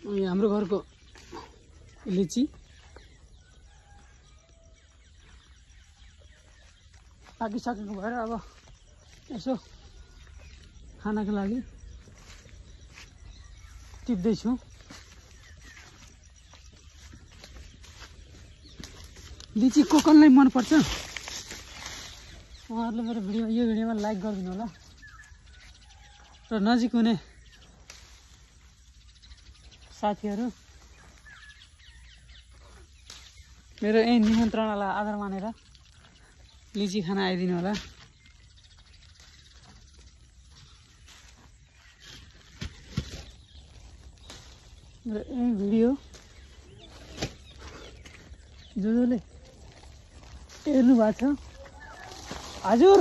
हाम्रो घरको लिची पाकिसकेको भएर अब यसो खानाको लागि टिप्दैछु। लिची कोकनलाई मनपर्छ उहाँहरूले मेरो यो भिडियोमा लाइक गरिदिनु होला र नजिक हुने साथीहरू मेरो यही निमन्त्रणालाई आदर मानेर लिची खान आइदिनु होला। र यही भिडियो जसले हेर्नु भएको छ हजुर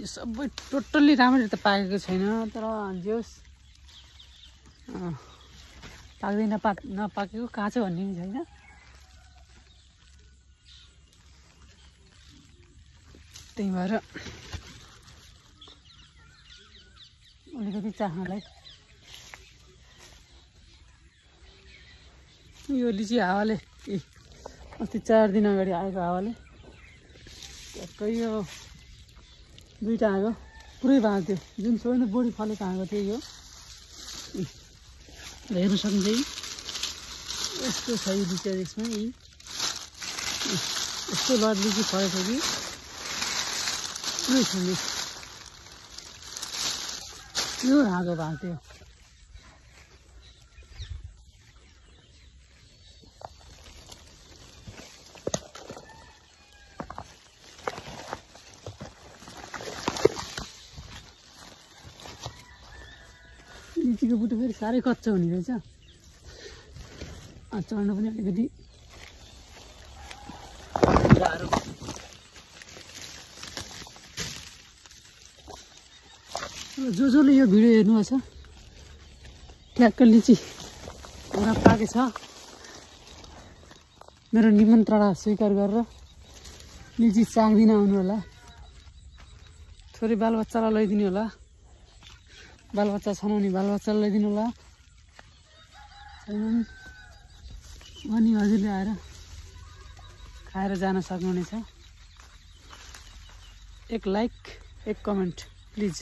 यो सबै टोटल्ली राम्ररी त पाकेको छैन तर जे होस् पाक्दै नपाकेको काँचो भन्ने पनि छैन। त्यही भएर अलिकति चाख्नलाई यो लिची हावाले अस्ति 4 दिन अगाडि आएको हावाले ट्याक्कै यो दुईटा आगो पुरै भाँच्यो जुन सबैभन्दा बढी फलेको आगो थियो यो हेर्न सकिन्छ। यस्तो छ यो लिची यसमा यस्तो लड लिची फलेको थियो कि पुरै छ यो आगो भाँच्यो। लिचीको बुटो फेरि साह्रै कच्चा हुने रहेछ चढ्न पनि अलिकति गाह्रो। जसले यो भिडियो हेर्नुभएको छ ठ्याक्क लिची एउटा पाकेको छ मेरो निमन्त्रणा स्वीकार गरेर लिची चाख्दिन आउनु होला। छोरी बालबच्चालाई लैदिनु होला बालबच्चा छन् भने बालबच्चालाई लैदिनु होला छैन अनि हजुरले आएर खाएर जान सक्नुहुनेछ। एक लाइक एक कमेन्ट प्लिज।